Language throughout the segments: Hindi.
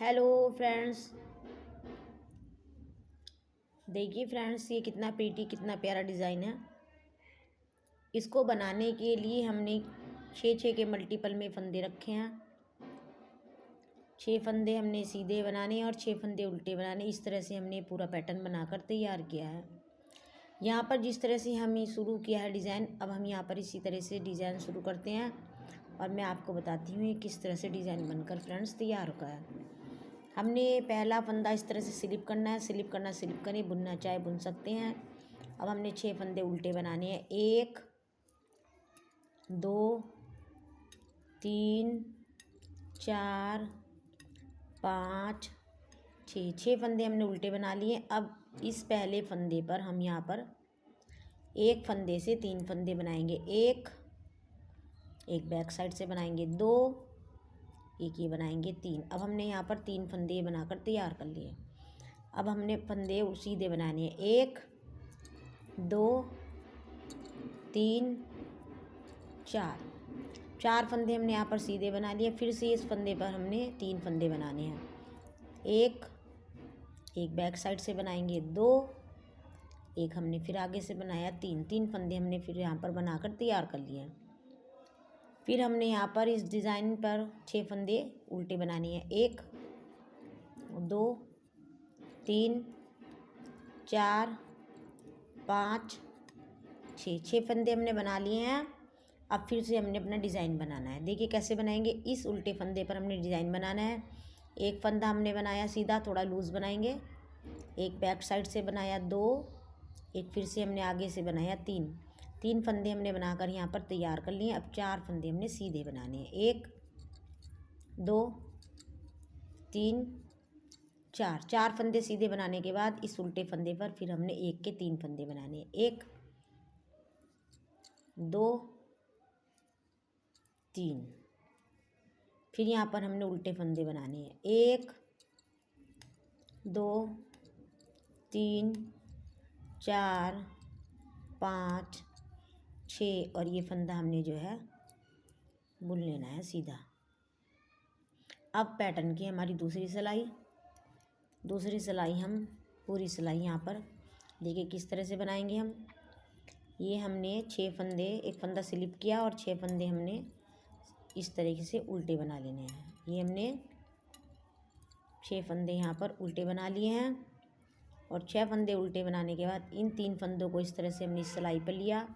हेलो फ्रेंड्स, देखिए फ्रेंड्स, ये कितना प्रीटी कितना प्यारा डिज़ाइन है। इसको बनाने के लिए हमने 6 के मल्टीपल में फंदे रखे हैं। 6 फंदे हमने सीधे बनाने और 6 फंदे उल्टे बनाने। इस तरह से हमने पूरा पैटर्न बनाकर तैयार किया है। यहाँ पर जिस तरह से हमने शुरू किया है डिज़ाइन, अब हम यहाँ पर इसी तरह से डिज़ाइन शुरू करते हैं और मैं आपको बताती हूँ ये किस तरह से डिज़ाइन बनकर फ्रेंड्स तैयार होगा है। हमने पहला फंदा इस तरह से स्लिप करना है, स्लिप करें, बुनना चाहे बुन सकते हैं। अब हमने 6 फंदे उल्टे बनाने हैं। 1 2 3 4 5 6 फंदे हमने उल्टे बना लिए। अब इस पहले फंदे पर हम यहाँ पर एक फंदे से 3 फंदे बनाएंगे। एक बैक साइड से बनाएंगे, 2 एक ये बनाएंगे, 3। अब हमने यहाँ पर 3 फंदे बनाकर तैयार कर लिए। अब हमने फंदे सीधे बनाने हैं। 1 2 3 4 फंदे हमने यहाँ पर सीधे बना लिए। फिर से इस फंदे पर हमने 3 फंदे बनाने हैं। एक बैक साइड से बनाएंगे, 2 एक हमने फिर आगे से बनाया, 3 फंदे हमने फिर यहाँ पर बनाकर तैयार कर लिए हैं। फिर हमने यहाँ पर इस डिज़ाइन पर 6 फंदे उल्टे बनाने हैं। 1 2 3 4 5 6 फंदे हमने बना लिए हैं। अब फिर से हमने अपना डिज़ाइन बनाना है। देखिए कैसे बनाएंगे। इस उल्टे फंदे पर हमने डिज़ाइन बनाना है। एक फंदा हमने बनाया सीधा, थोड़ा लूज़ बनाएंगे। एक बैक साइड से बनाया, 2 एक फिर से हमने आगे से बनाया, 3 फंदे हमने बनाकर यहाँ पर तैयार कर लिए। अब 4 फंदे हमने सीधे बनाने हैं। 1 2 3 4 फंदे सीधे बनाने के बाद इस उल्टे फंदे पर फिर हमने 1 के 3 फंदे बनाने हैं। 1 2 3 फिर यहाँ पर हमने उल्टे फंदे बनाने हैं। 1 2 3 4 5 6 और ये फंदा हमने जो है बुन लेना है सीधा। अब पैटर्न की हमारी दूसरी सिलाई हम पूरी सिलाई यहाँ पर देखिए किस तरह से बनाएंगे हम। ये हमने 6 फंदे, एक फंदा स्लिप किया और 6 फंदे हमने इस तरीके से उल्टे बना लेने हैं। ये हमने 6 फंदे यहाँ पर उल्टे बना लिए हैं और 6 फंदे उल्टे बनाने के बाद इन 3 फंदों को इस तरह से हमने सिलाई पर लिया।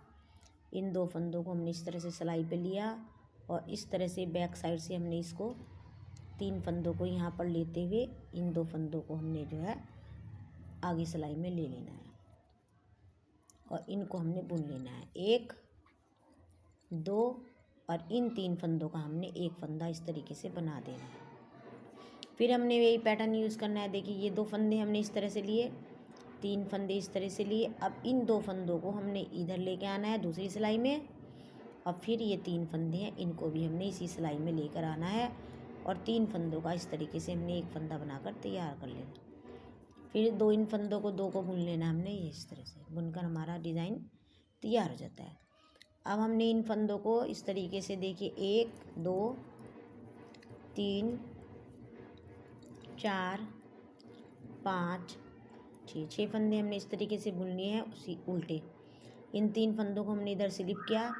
इन 2 फंदों को हमने इस तरह से सिलाई पे लिया और इस तरह से बैक साइड से हमने इसको 3 फंदों को यहाँ पर लेते हुए इन 2 फंदों को हमने जो है आगे सिलाई में ले लेना है और इनको हमने बुन लेना है। 1 2 और इन 3 फंदों का हमने एक फंदा इस तरीके से बना देना है। फिर हमने यही पैटर्न यूज़ करना है। देखिए ये 2 फंदे हमने इस तरह से लिए, 3 फंदे इस तरह से लिए। अब इन 2 फंदों को हमने इधर लेके आना है दूसरी सिलाई में और फिर ये 3 फंदे हैं इनको भी हमने इसी सिलाई में लेकर आना है और 3 फंदों का इस तरीके से हमने एक फंदा बनाकर तैयार कर लेना। फिर इन फंदों को 2 को बुन लेना हमने। ये इस तरह से बुनकर हमारा डिज़ाइन तैयार हो जाता है। अब हमने इन फंदों को इस तरीके से देखिए 1 2 3 4 5 6 फंदे हमने इस तरीके से बुन लिए हैं उसी उल्टे। इन 3 फंदों को हमने इधर स्लिप किया,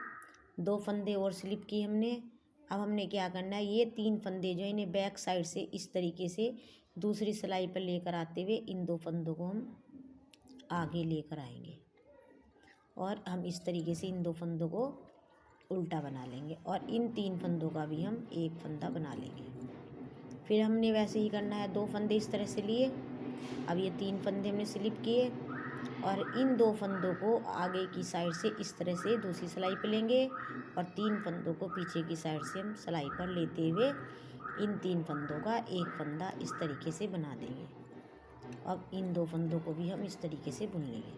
2 फंदे और स्लिप किए हमने। अब हमने क्या करना है, ये 3 फंदे जो है इन्हें बैक साइड से इस तरीके से दूसरी सिलाई पर लेकर आते हुए इन 2 फंदों को हम आगे लेकर आएंगे और हम इस तरीके से इन 2 फंदों को उल्टा बना लेंगे और इन 3 फंदों का भी हम एक फंदा बना लेंगे। फिर हमने वैसे ही करना है। 2 फंदे इस तरह से लिए, अब ये 3 फंदे हमने स्लिप किए और इन 2 फंदों को आगे की साइड से इस तरह से दूसरी सिलाई पर लेंगे और 3 फंदों को पीछे की साइड से हम सिलाई पर लेते हुए इन 3 फंदों का एक फंदा इस तरीके से बना देंगे। अब इन 2 फंदों को भी हम इस तरीके से बुन लेंगे।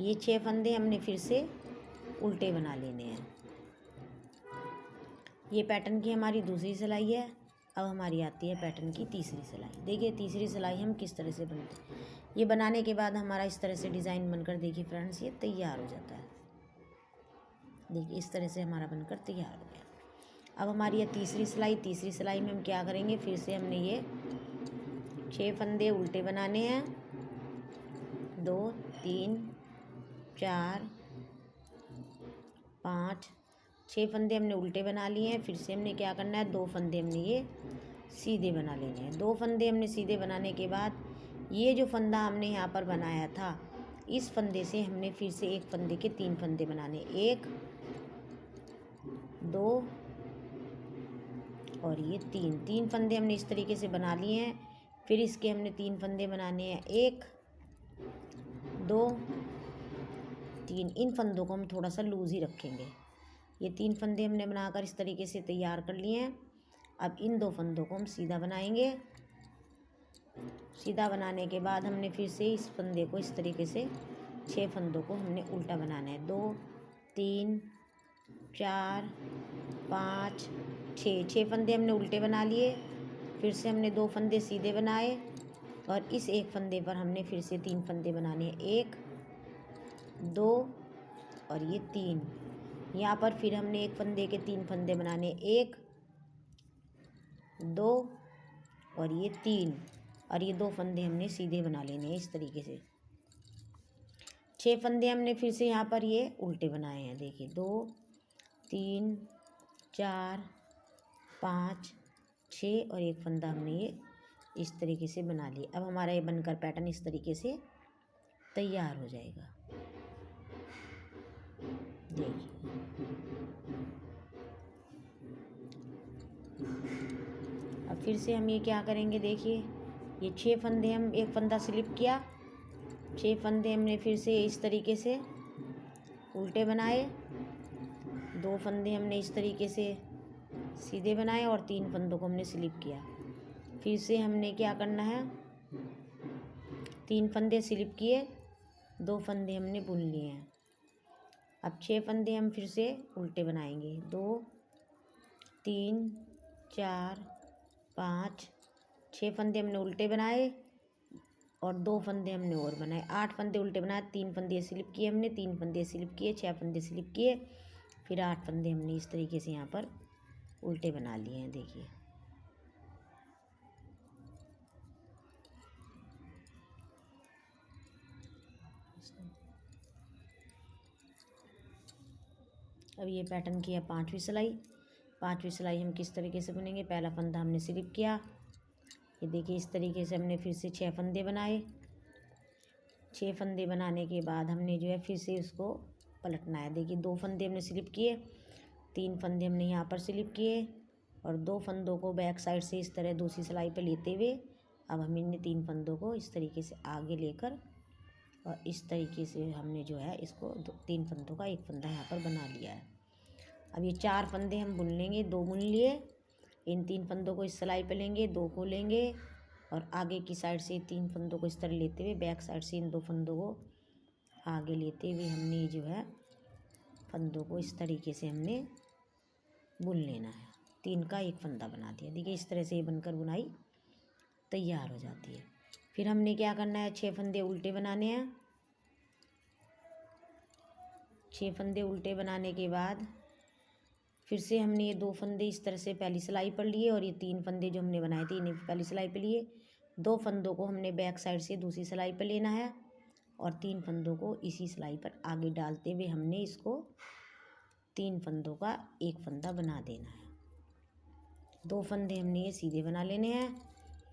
ये 6 फंदे हमने फिर से उल्टे बना लेने हैं। ये पैटर्न की हमारी दूसरी सिलाई है। अब हमारी आती है पैटर्न की तीसरी सिलाई। देखिए तीसरी सिलाई हम किस तरह से बनते हैं। ये बनाने के बाद हमारा इस तरह से डिज़ाइन बनकर देखिए फ्रेंड्स ये तैयार हो जाता है। देखिए इस तरह से हमारा बनकर तैयार हो गया। अब हमारी ये तीसरी सिलाई में हम क्या करेंगे, फिर से हमने ये 6 फंदे उल्टे बनाने हैं, 2 3 4 5 6 फंदे हमने उल्टे बना लिए हैं। फिर से हमने क्या करना है, 2 फंदे हमने ये सीधे बना लेने हैं। 2 फंदे हमने सीधे बनाने के बाद ये जो फंदा हमने यहाँ पर बनाया था, इस फंदे से हमने फिर से एक फंदे के 3 फंदे बनाने, 1 2 और ये 3 फंदे हमने इस तरीके से बना लिए हैं। फिर इसके हमने 3 फंदे बनाने हैं, 1 2 3। इन फंदों को हम थोड़ा सा लूज ही रखेंगे। ये 3 फंदे हमने बनाकर इस तरीके से तैयार कर लिए हैं। अब इन 2 फंदों को हम सीधा बनाएंगे। सीधा बनाने के बाद हमने फिर से इस फंदे को इस तरीके से 6 फंदों को हमने उल्टा बनाना है, 2 3 4 5 6 फंदे हमने उल्टे बना लिए। फिर से हमने 2 फंदे सीधे बनाए और इस एक फंदे पर हमने फिर से 3 फंदे बनाने हैं, 1 2 और ये 3। यहाँ पर फिर हमने एक फंदे के 3 फंदे बनाने, 1 2 और ये 3, और ये 2 फंदे हमने सीधे बना लेने हैं इस तरीके से। 6 फंदे हमने फिर से यहाँ पर ये उल्टे बनाए हैं, देखिए 2 3 4 5 6 और एक फंदा हमने ये इस तरीके से बना लिया। अब हमारा ये बनकर पैटर्न इस तरीके से तैयार हो जाएगा, देखिए। अब फिर से हम ये क्या करेंगे, देखिए ये 6 फंदे हम एक फंदा स्लिप किया, 6 फंदे हमने फिर से इस तरीके से उल्टे बनाए, 2 फंदे हमने इस तरीके से सीधे बनाए और 3 फंदों को हमने स्लिप किया। फिर से हमने क्या करना है, 3 फंदे स्लिप किए, 2 फंदे हमने बुन लिए हैं। अब 6 फंदे हम फिर से उल्टे बनाएंगे, 2 3 4 5 6 फंदे हमने उल्टे बनाए और 2 फंदे हमने और बनाए, 8 फंदे उल्टे बनाए, 3 फंदे स्लिप किए हमने, 3 फंदे स्लिप किए, 6 फंदे स्लिप किए, फिर 8 फंदे हमने इस तरीके से यहाँ पर उल्टे बना लिए हैं, देखिए। अब ये पैटर्न की है 5वीं सिलाई। 5वीं सिलाई हम किस तरीके से बुनेंगे, पहला फंदा हमने स्लिप किया, ये देखिए इस तरीके से हमने फिर से 6 फंदे बनाए। 6 फंदे बनाने के बाद हमने जो है फिर से उसको पलटना है, देखिए 2 फंदे हमने स्लिप किए, 3 फंदे हमने यहाँ पर स्लिप किए और 2 फंदों को बैक साइड से इस तरह दूसरी सिलाई पे लेते हुए अब हम इन्हें 3 फंदों को इस तरीके से आगे लेकर और इस तरीके से हमने जो है इसको 3 फंदों का एक फंदा यहाँ पर बना लिया है। अब ये 4 फंदे हम बुन लेंगे, 2 बुन लिए, इन 3 फंदों को इस सिलाई पे लेंगे, 2 को लेंगे और आगे की साइड से 3 फंदों को इस तरह लेते हुए बैक साइड से इन 2 फंदों को आगे लेते हुए हमने जो है फंदों को इस तरीके से हमने बुन लेना है। 3 का एक फंदा बना दिया, देखिए इस तरह से ये बनकर बुनाई तैयार हो जाती है। फिर हमने क्या करना है, 6 फंदे उल्टे बनाने हैं। 6 फंदे उल्टे बनाने के बाद फिर से हमने ये 2 फंदे इस तरह से पहली सिलाई पर लिए और ये 3 फंदे जो हमने बनाए थे इन्हें पहली सिलाई पर लिए। 2 फंदों को हमने बैक साइड से दूसरी सिलाई पर लेना है और 3 फंदों को इसी सिलाई पर आगे डालते हुए हमने इसको 3 फंदों का एक फंदा बना देना है। 2 फंदे हमने ये सीधे बना लेने हैं,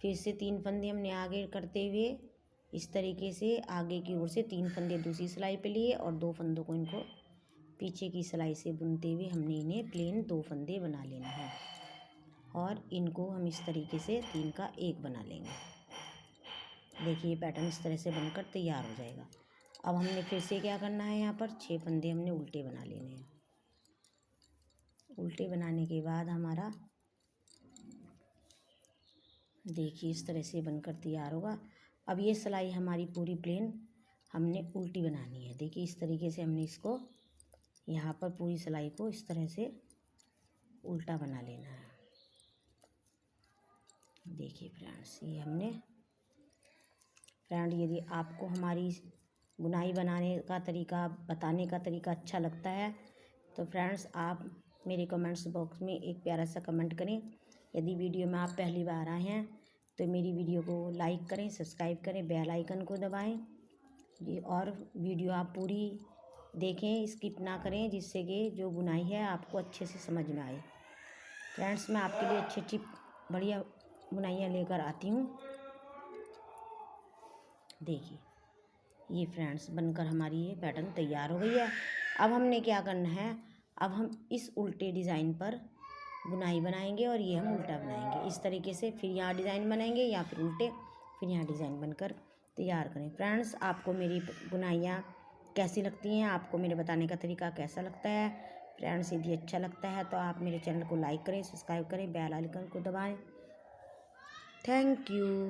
फिर से 3 फंदे हमने आगे करते हुए इस तरीके से आगे की ओर से 3 फंदे दूसरी सिलाई पे लिए और 2 फंदों को इनको पीछे की सिलाई से बुनते हुए हमने इन्हें प्लेन 2 फंदे बना लेना है और इनको हम इस तरीके से 3 का एक बना लेंगे। देखिए ये पैटर्न इस तरह से बनकर तैयार हो जाएगा। अब हमने फिर से क्या करना है, यहाँ पर 6 फंदे हमने उल्टे बना लेने हैं। उल्टे बनाने के बाद हमारा देखिए इस तरह से बनकर तैयार होगा। अब ये सिलाई हमारी पूरी प्लेन हमने उल्टी बनानी है, देखिए इस तरीके से हमने इसको यहाँ पर पूरी सिलाई को इस तरह से उल्टा बना लेना है। देखिए फ्रेंड्स ये हमने यदि आपको हमारी बुनाई बनाने का तरीका बताने का तरीका अच्छा लगता है तो फ्रेंड्स आप मेरे कमेंट्स बॉक्स में एक प्यारा सा कमेंट करें। यदि वीडियो में आप पहली बार आए हैं तो मेरी वीडियो को लाइक करें, सब्सक्राइब करें, बेल आइकन को दबाएं जी, और वीडियो आप पूरी देखें, स्किप ना करें, जिससे कि जो बुनाई है आपको अच्छे से समझ में आए। फ्रेंड्स, मैं आपके लिए अच्छी अच्छी बढ़िया बुनाइयाँ लेकर आती हूँ। देखिए ये फ्रेंड्स बनकर हमारी ये पैटर्न तैयार हो गई है। अब हमने क्या करना है, अब हम इस उल्टे डिज़ाइन पर बुनाई बनाएंगे और ये हम उल्टा बनाएंगे इस तरीके से। फिर यहाँ डिज़ाइन बनाएंगे या फिर उल्टे, फिर यहाँ डिज़ाइन बनकर तैयार करें। फ्रेंड्स, आपको मेरी बुनाइयाँ कैसी लगती हैं, आपको मेरे बताने का तरीका कैसा लगता है? फ्रेंड्स, यदि अच्छा लगता है तो आप मेरे चैनल को लाइक करें, सब्सक्राइब करें, बेल आइकन को दबाएं। Thank you.